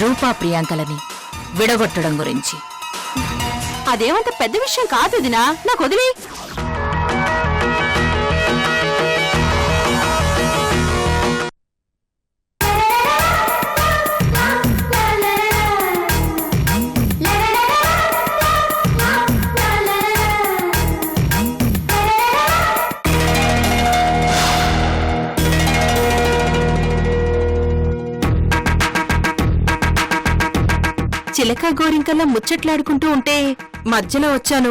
రూపా ప్రియాంకలని విడగొట్టడం గురించి. అదేమంత పెద్ద విషయం కాదు దినా, నాకు వదిలే. చిలక గోరింకల్లా ముచ్చట్లాడుకుంటూ ఉంటే మధ్యలో వచ్చాను,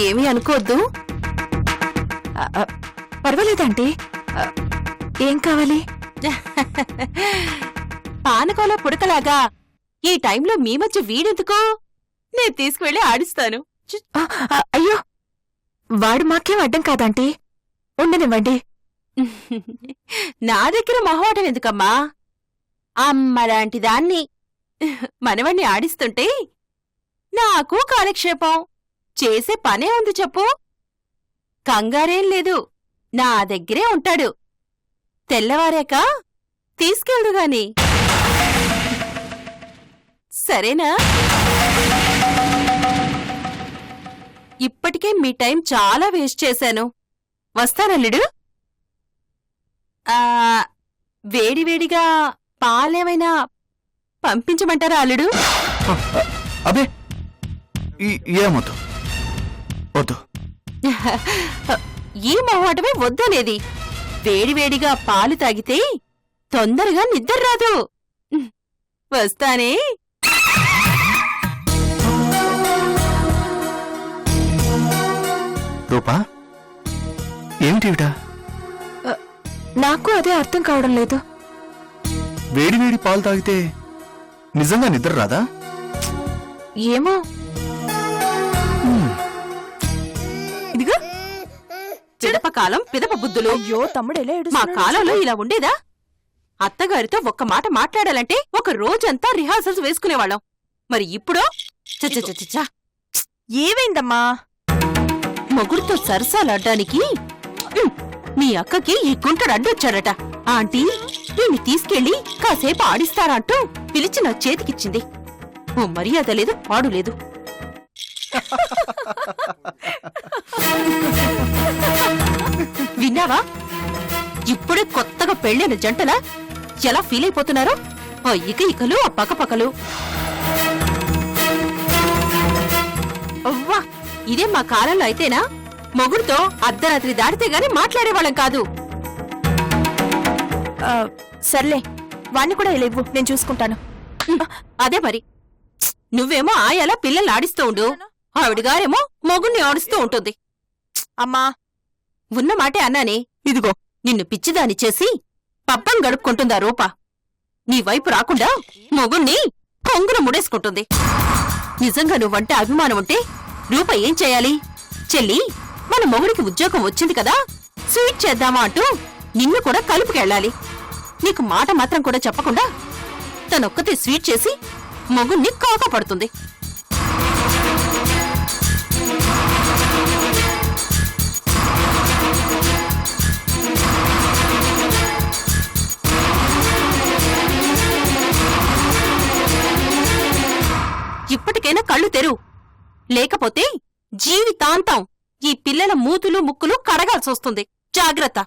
ఏమీ అనుకోవద్దు. పర్వాలేదంటే ఏం కావాలి? పానకంలో పుడకలాగా ఈ టైంలో మీ మధ్య వీడెందుకో, నేను తీసుకువెళ్ళి ఆడిస్తాను. అయ్యో, వాడు మాకేం అడ్డం కాదంటే ఉండనివ్వండి. నా దగ్గర మొహమాటం ఎందుకమ్మా? అమ్మలాంటి దాన్ని మనవణ్ణి ఆడిస్తుంటే నాకు కాలక్షేపం. చేసే పనే ఉంది చెప్పు. కంగారేం లేదు, నా దగ్గరే ఉంటాడు. తెల్లవారాక తీసుకెళ్దుగాని, సరేనా? ఇప్పటికే మీ టైం చాలా వేస్ట్ చేశాను. వస్తానల్లుడు. వేడివేడిగా పాలేమైనా పంపించమంటారా అల్లుడు? అబే ఏమొద్దు, వద్దు. ఈ మొహమాటమే వద్దనేది. వేడివేడిగా పాలు తాగితే తొందరగా నిద్ర రాదు. వస్తానే. రూపా, ఏమిటివిటా? నాకు అదే అర్థం కావడం లేదు. వేడివేడి పాలు తాగితే నిజంగా నిద్ర రాదా? ఏమో. ఇదిగో చిడపకాలం పిదప బుద్ధులు. అయ్యో తమ్ముడు, మా కాలంలో ఇలా ఉండేదా? అత్తగారితో ఒక్క మాట మాట్లాడాలంటే ఒక రోజంతా రిహార్సల్స్ వేసుకునేవాళ్ళం. మరి ఇప్పుడు చచ్చా. ఏమైందమ్మా? మొగుడుతో సరసాలాడ్డానికి మీ అక్కకి ఈ కుంటడు అడ్డొచ్చాడట. ఆంటీ, వీణ్ణి తీసుకెళ్లి కాసేపు ఆడిస్తారా అంటూ పిలిచి నా చేతికిచ్చింది. ఓ మర్యాద లేదు, పాడు లేదు. విన్నావా? ఇప్పుడే కొత్తగా పెళ్ళైన జంటలా ఎలా ఫీల్ అయిపోతున్నారో. ఆ ఇకలు, ఆ పక్కపక్కలు. అవ్వా, ఇదే మా కాలంలో అయితేనా మొగుడుతో అర్ధరాత్రి దాటితే గాని మాట్లాడేవాళ్ళం కాదు. సర్లే, వాణ్ణి కూడా లేవు, నేను చూసుకుంటాను. అదే మరి. నువ్వేమో ఆయాలా పిల్లల్ని ఆడిస్తూ ఉండు, ఆవిడగారేమో మొగుణ్ణి ఆడిస్తూ ఉంటుంది. అమ్మా, ఉన్న మాటే అన్నానే. ఇదిగో నిన్ను పిచ్చిదాని చేసి పబ్బం గడుపుకుంటుందా రూపా. నీ వైపు రాకుండా మొగుణ్ణి కొంగున ముడేసుకుంటుంది. నిజంగా నువ్వంటే అభిమానం ఉంటే రూప ఏం చేయాలి? చెల్లి, మన మొగుడికి ఉద్యోగం వచ్చింది కదా, స్వీట్ చేద్దామా అంటూ నిన్ను కూడా కలుపుకెళ్ళాలి. నీకు మాట మాత్రం కూడా చెప్పకుండా తనొక్కతే స్వీట్ చేసి మొగుణ్ణి కాకపడుతుంది. ఇప్పటికైనా కళ్ళు తెరువు, లేకపోతే జీవితాంతం ఈ పిల్లల మూతులు ముక్కులు కడగాల్సొస్తుంది. జాగ్రత్త.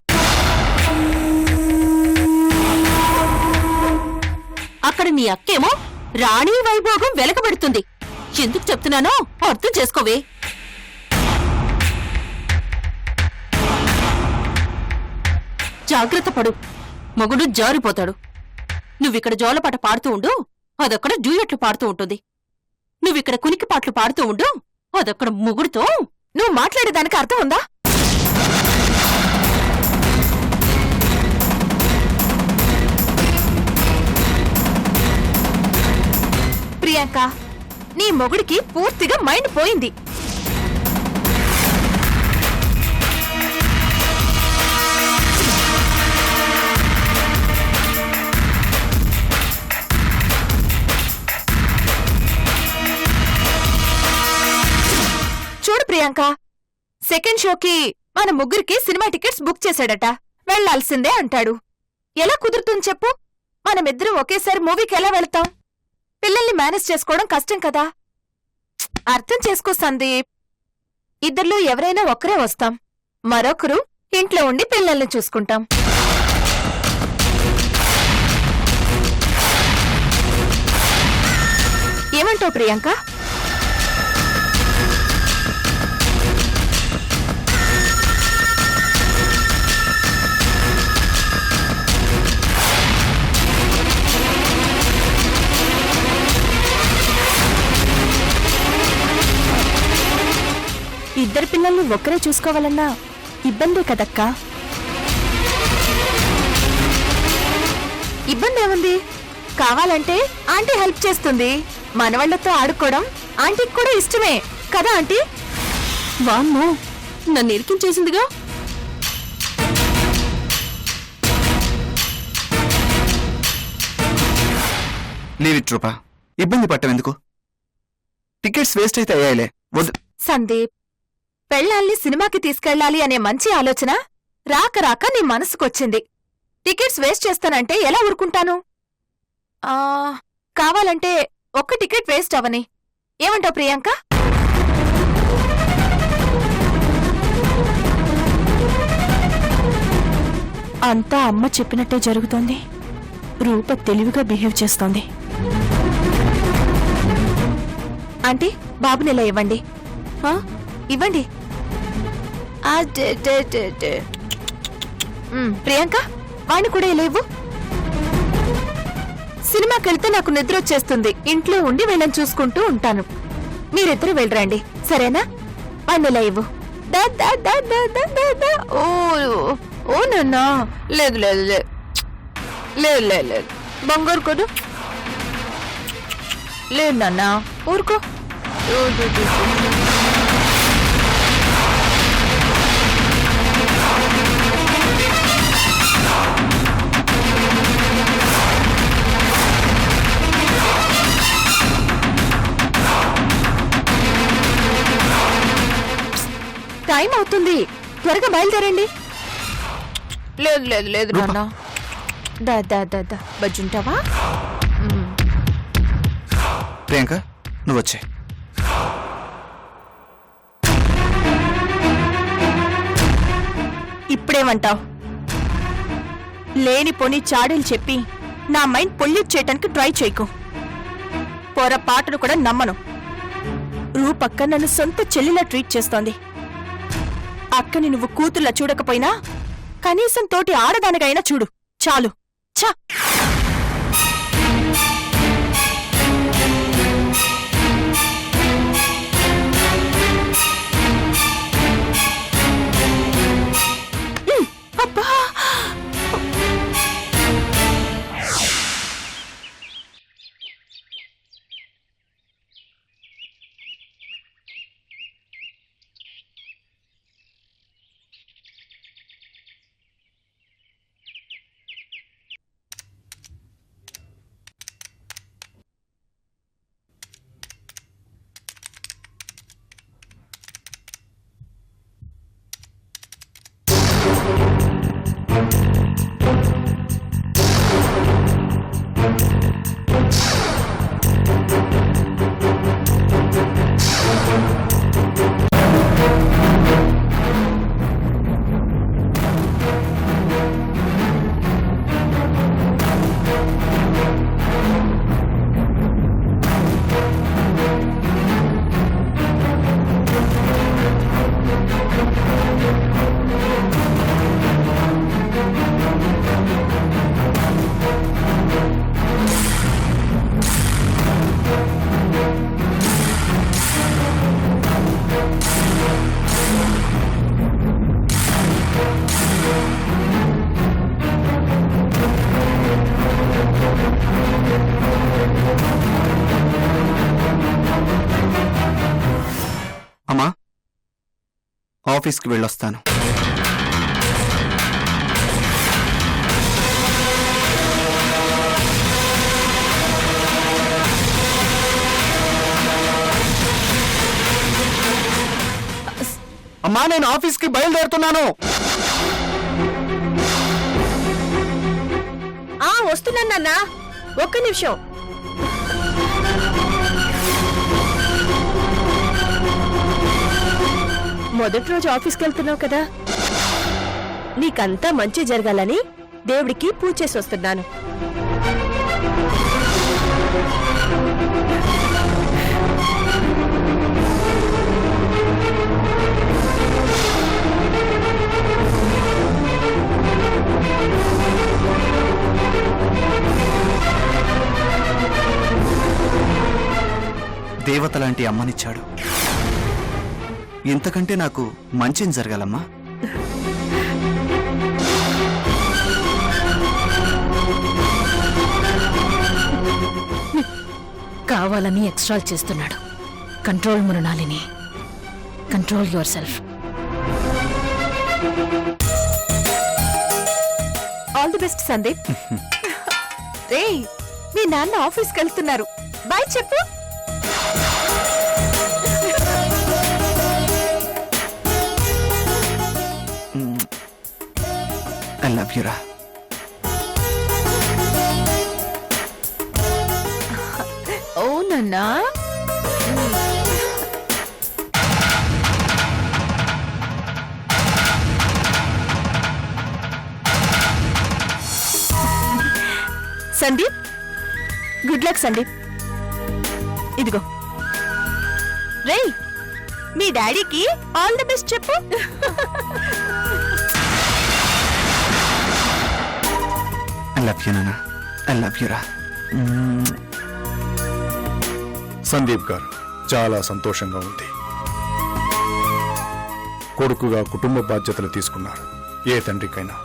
అక్కడ నీ అక్కేమో రాణి వైభోగం వెలకబెడుతుంది. ఎందుకు చెప్తున్నానో అర్థం చేసుకోవే. జాగ్రత్త పడు, మొగుడు జారిపోతాడు. నువ్విక్కడ జోలపాట పాడుతూ ఉండు, అదక్కడ డ్యూయట్లు పాడుతూ ఉంటుంది. నువ్విక్కడ కునికి పాటలు పాడుతూ ఉండు, అదక్కడ మొగుడుతో. నువ్వు మాట్లాడేదానికి అర్థం ఉందా? ప్రియాంక, నీ మొగుడికి పూర్తిగా మైండ్ పోయింది. చూడు ప్రియాంక, సెకండ్ షోకి మన ముగ్గురికి సినిమా టికెట్స్ బుక్ చేశాడట. వెళ్లాల్సిందే అంటాడు. ఎలా కుదురుతుంది చెప్పు? మనమిద్దరం ఒకేసారి మూవీకి ఎలా వెళ్తాం? పిల్లల్ని మేనేజ్ చేసుకోవడం కష్టం కదా. అర్థం చేసుకో సందీప్. ఇద్దర్లో ఎవరైనా ఒక్కరే వస్తాం, మరొకరు ఇంట్లో ఉండి పిల్లల్ని చూసుకుంటాం. ఏమంటావు ప్రియాంక? ఇద్దరు పిల్లల్ని ఒక్కరే చూసుకోవాలన్నా ఇబ్బందే కదక్కా. ఇబ్బంది ఏముంది? కావాలంటే ఆంటీ హెల్ప్ చేస్తుంది. మనవాళ్లతో ఆడుకోవడం ఆంటీకి కూడా ఇష్టమే కదా ఆంటీ? వామ్మో, నన్ను ఇరికించేసిందిగా. లీవ్ ఇట్ రూపా, ఇబ్బంది పట్టం ఎందుకు? టికెట్స్ వేస్ట్ అయితే అయ్యాయిలే, వద్దు. సందీప్, పెళ్ళాల్ని సినిమాకి తీసుకెళ్ళాలి అనే మంచి ఆలోచన రాక రాక నీ మనసుకొచ్చింది. టికెట్స్ వేస్ట్ చేస్తానంటే ఎలా ఊరుకుంటాను? కావాలంటే ఒక్క టికెట్ వేస్ట్ అవని. ఏమంటావు ప్రియాంక? అంతా అమ్మ చెప్పినట్టే జరుగుతోంది. రూప తెలివిగా బిహేవ్ చేస్తోంది. ఆంటీ, బాబునిలా ఇవ్వండి. ఇవ్వండి. ప్రియాంక, వాణ్ణి కూడా ఇలా ఇవ్వు. సినిమాకెళ్తే నాకు నిద్ర వచ్చేస్తుంది. ఇంట్లో ఉండి వీళ్ళని చూసుకుంటూ ఉంటాను. మీరిద్దరు వెళ్ళరండి, సరేనా? వాణ్ణి ఇలా ఇవ్వు. ఓ నాన్నా, లేదు లేదు లేదు లేదు లేదు లేదు, బంగారు కొడు లేదు నాన్నా, ఊరుకో. టైం అవుతుంది, త్వరగా బయలుదేరండి. లేదు లేదు లేదు నాన్న, దా దా దా దా, బజ్జుంటావా? ప్రియాంక, నువ్వు వచ్చే. ఇప్పుడేమంటావ్? లేనిపోని చాడీలు చెప్పి నా మైండ్ పొల్యూట్ చేయటానికి ట్రై చేయకు. పొరపాటును కూడా నమ్మను. రూపక్క నన్ను సొంత చెల్లిలా ట్రీట్ చేస్తోంది. అక్కని నువ్వు కూతుర్లా చూడకపోయినా కనీసం తోటి ఆడదానికైనా చూడు, చాలు. ఛా! అబ్బా! అమ్మా, ఆఫీస్కి వెళ్ళొస్తాను. అమ్మా, నేను ఆఫీస్కి బయలుదేరుతున్నాను. వస్తున్నానన్నా, ఒక్క నిమిషం. మొదటి రోజు ఆఫీస్కి వెళ్తున్నావు కదా, నీకంతా మంచి జరగాలని దేవుడికి పూజ చేసి వస్తున్నాను. దేవత లాంటి అమ్మనిచ్చాడు. ఇంతకంటే నాకు మంచిం జరగాలమ్మా. కావాలని ఎక్స్ట్రాల్ చేస్తున్నాడు. Control Mrunalini, control yourself. All the best Sandeep. రే, మీ నాన్న ఆఫీస్కి వెళ్తున్నారు, బాయ్ చెప్పు. ఐ లవ్ యు రా. ఓ నాన్నా. Sandeep, good luck Sandeep. ఇదిగో. రేయ్, మీ డాడీకి ఆల్ ది బెస్ట్ చెప్పు. ఐ లవ్ యు నాన్న. ఐ లవ్ యు రా. సందీప్ గారు, చాలా సంతోషంగా ఉంది. కొడుకుగా కుటుంబ బాధ్యతలు తీసుకున్నారు. ఏ తండ్రికైనా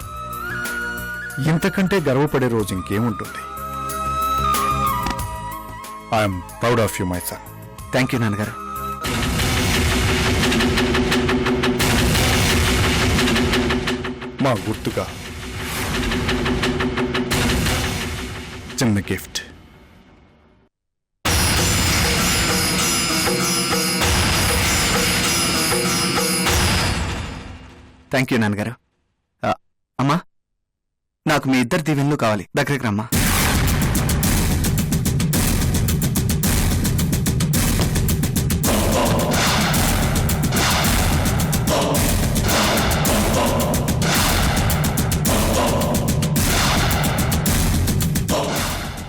ఇంతకంటే గర్వపడే రోజు ఇంకేముంటుంది. I'm proud of you my son. Thank you నాన్నగారు. మా గుర్తుగా చిన్న గిఫ్ట్. థ్యాంక్ యూ నాన్నగారు. అమ్మా, నాకు మీ ఇద్దరు దీవెనలు కావాలి. దగ్గరికి రమ్మా.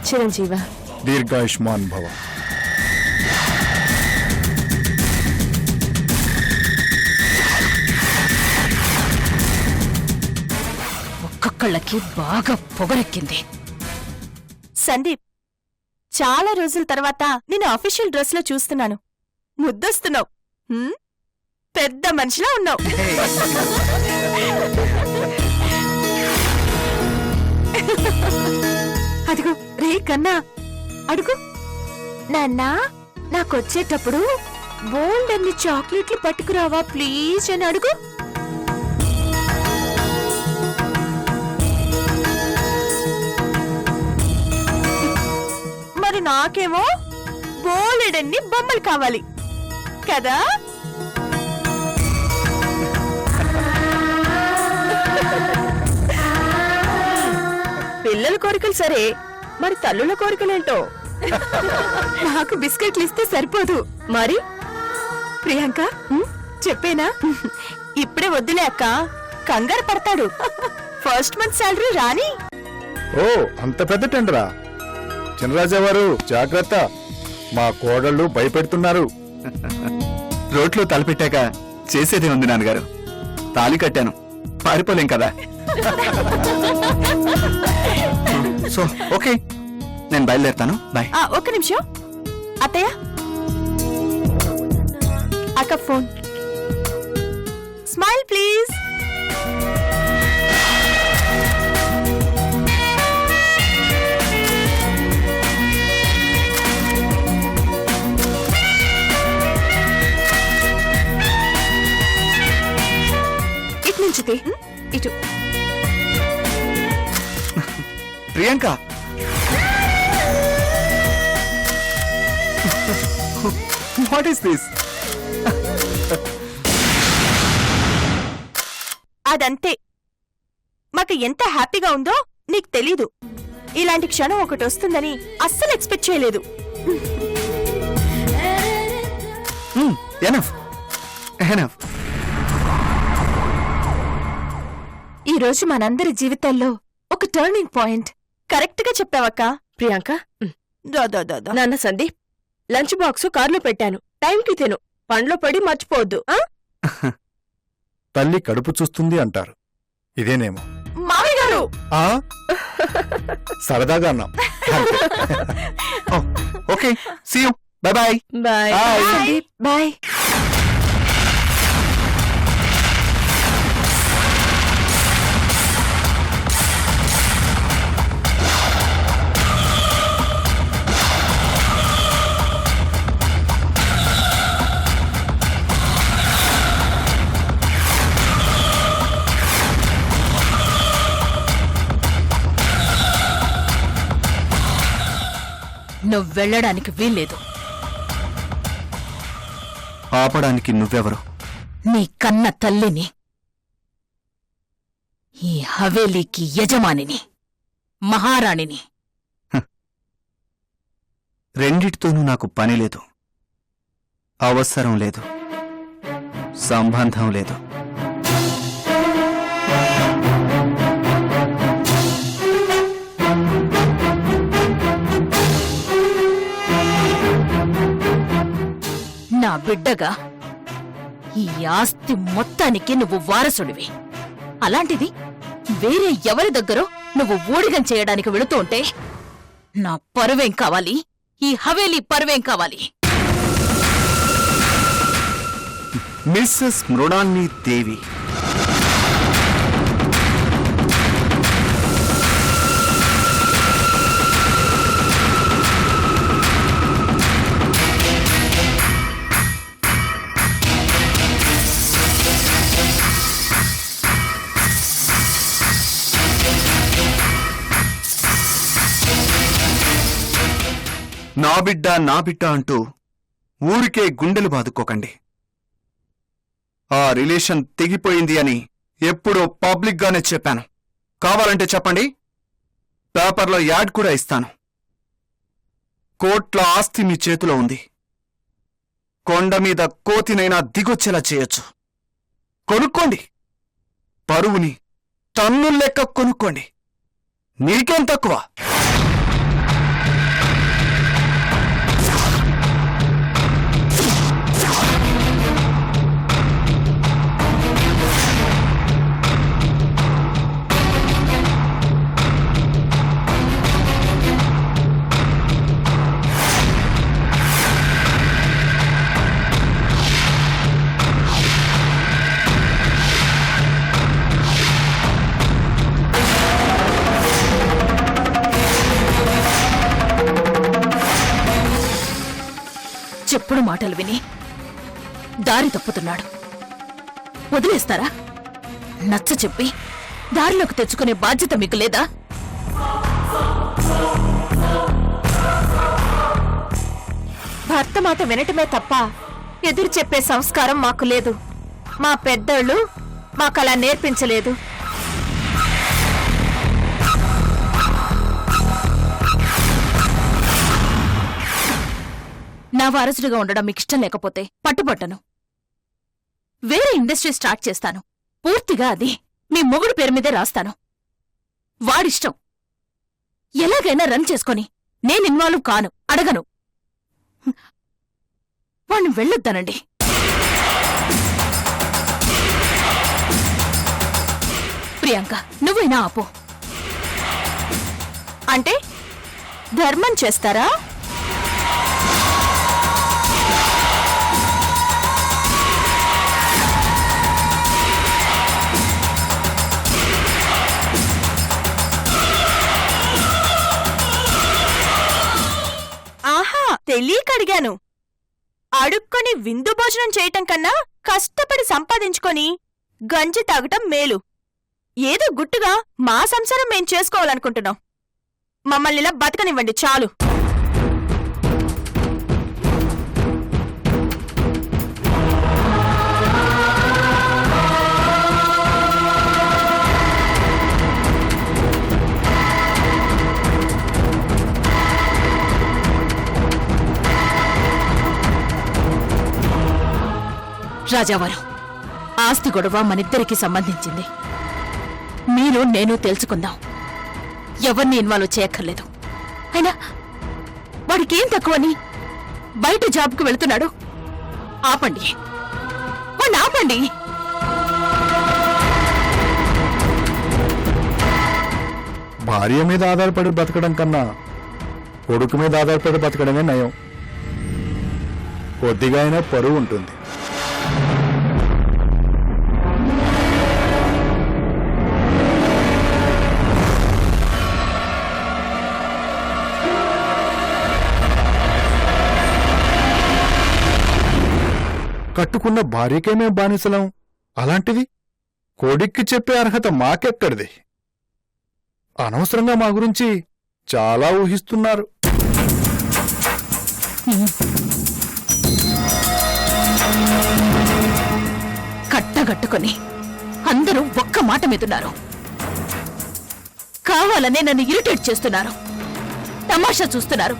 చిరంజీవ, దీర్ఘాయుష్మాన్ భవ. ఒక్కొక్కళ్ళకి బాగా పొగరెక్కింది. సందీప్, చాలా రోజుల తర్వాత నేను అఫీషియల్ డ్రెస్ లో చూస్తున్నాను. ముద్దొస్తున్నావు. పెద్ద మనిషిలా ఉన్నావు. అదిగో రే కన్నా, అడుగు. నాన్నా, నాకొచ్చేటప్పుడు బోల్డ్ అన్ని చాక్లెట్లు పట్టుకురావా ప్లీజ్ అని అడుగు. మరి నాకేమో బోలెడన్ని బొమ్మలు కావాలి కదా. పిల్లల కోరికలు సరే, మరి తల్లుల కోరికలేంటో. నాకు బిస్కెట్లు ఇస్తే సరిపోదు మరి. ప్రియాంక, చెప్పేనా? ఇప్పుడే వద్దులే అక్క, కంగారు పడతాడు. ఫస్ట్ మంత్ శాలరీ రాని. ఓ, అంత పెద్ద టెండరా? చినరాజా వారు జాగ్రత్త, మా కోడళ్ళు భయపెడుతున్నారు. రోడ్లో తలపెట్టాక చేసేదే ఉంది నాన్నగారు. తాళి కట్టాను, పారిపోలేం కదా. సో ఓకే, నేను బయలుదేరుతాను. బాయ్. ఒక్క నిమిషం అత్తయ్య. అక్క ఫోన్. Smile please. ఇటు నుంచి ఇటు. Priyanka, what is this? అదంతే. మాకు ఎంత హ్యాపీగా ఉందో నీకు తెలీదు. ఇలాంటి క్షణం ఒకటి వస్తుందని అస్సలు ఎక్స్పెక్ట్ చేయలేదు. Enough enough. ఈ రోజు మనందరి జీవితాల్లో ఒక టర్నింగ్ పాయింట్. కరెక్ట్ గా చెప్పావక్క. ప్రియాంక నాన్న సందీప్, లంచ్ బాక్స్ కార్లో పెట్టాను, టైంకి తిను, పండ్లో పడి మర్చిపోవద్దు. తల్లి కడుపు చూస్తుంది అంటారు, ఇదేనేమో. మామయ్య గారు ఆ సరదాగా అన్నాం. Okay, see you, bye bye. Bye. Sandeep bye. నువ్వెళ్ళడానికి వీల్లేదు. ఆపడానికి నువ్వెవరు? నీ కన్న తల్లిని, ఈ హవేలీకి యజమానిని, మహారాణిని. రెండిటితోనూ నాకు పని లేదు, అవసరం లేదు, సంబంధం లేదు. నా బిడ్డగా ఈ ఆస్తి మొత్తానికి నువ్వు వారసుడివి. అలాంటిది వేరే ఎవరి దగ్గరో నువ్వు ఊడిగం చేయడానికి వెళుతూ ఉంటే నా పరువేం కావాలి? ఈ హవేలీ పరువేం కావాలి? మిస్సెస్ మృణాల్ని దేవి, నా బిడ్డ అంటూ ఊరికే గుండెలు బాదుకోకండి. ఆ రిలేషన్ తెగిపోయింది అని ఎప్పుడో పబ్లిక్గానే చెప్పాను. కావాలంటే చెప్పండి, పేపర్లో యాడ్ కూడా ఇస్తాను. కోట్ల ఆస్తి మీ చేతిలో ఉంది. కొండ మీద కోతినైనా దిగొచ్చేలా చేయొచ్చు. కొనుక్కోండి, పరువుని టన్నుల లెక్క కొనుక్కోండి. నీకేం తక్కువ? చెప్పుడు మాటలు విని దారి తప్పుతున్నాడు. వదిలేస్తారా? నచ్చ చెప్పి దారిలోకి తెచ్చుకునే బాధ్యత మీకు లేదా? భర్త మాట వినటమే తప్ప ఎదురు చెప్పే సంస్కారం మాకు లేదు. మా పెద్దోళ్ళు మాకలా నేర్పించలేదు. నా వారసుడిగా ఉండడం మీకు ఇష్టం లేకపోతే పట్టుబట్టను. వేరే ఇండస్ట్రీ స్టార్ట్ చేస్తాను. పూర్తిగా అది మీ మొగుడు పేరు మీదే రాస్తాను. వాడిష్టం. ఎలాగైనా రన్ చేసుకొని నేను ఇన్వాల్వ్ కాను, అడగను. వాణ్ణి వెళ్ళొద్దానండి. ప్రియాంక, నువ్వైనా ఆపు. అంటే ధర్మం చేస్తారా? ఆహా, తెలియక అడిగాను. అడుక్కొని విందు భోజనం చేయటం కన్నా కష్టపడి సంపాదించుకొని గంజి తాగటం మేలు. ఏదో గుట్టుగా మా సంసారం మేం చేసుకోవాలనుకుంటున్నాం. మమ్మల్నిలా బతకనివ్వండి చాలు. రాజావారు, ఆస్తి గొడవ మనిద్దరికీ సంబంధించింది. మీరు నేను తెలుసుకుందాం. ఎవరిని ఇన్వాల్వ్ చేయక్కర్లేదు. అయినా వాడికేం తక్కువని బయట జాబ్కి వెళుతున్నాడు. ఆపండి, వాణ్ణి ఆపండి. భార్య మీద ఆధారపడి బతకడం కన్నా కొడుకు మీద ఆధారపడి బతకడమే నయం. కొద్దిగా అయినా పరువు ఉంటుంది. కట్టుకున్న భార్యకే మేం బానిసలం. అలాంటిది కొడుక్కి చెప్పే అర్హత మాకెక్కడిది? అనవసరంగా మా గురించి చాలా ఊహిస్తున్నారు. కట్టగట్టుకొని అందరూ ఒక్క మాట మీదున్నారు. కావాలనే నన్ను ఇరిటేట్ చేస్తున్నారు. తమాషా చూస్తున్నారు.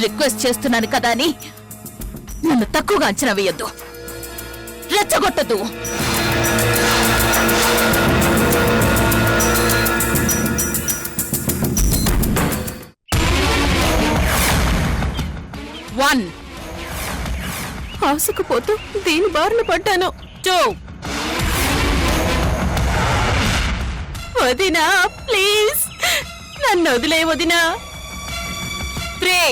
రిక్వెస్ట్ చేస్తున్నాను కదా అని నన్ను తక్కువగా అంచనా వేయొద్దు, రెచ్చగొట్టద్దు. వన్, ఆశకు పోతూ దీని బారిన పడ్డాను. 2, వదినా ప్లీజ్ నన్ను వదిలే వదినా. 3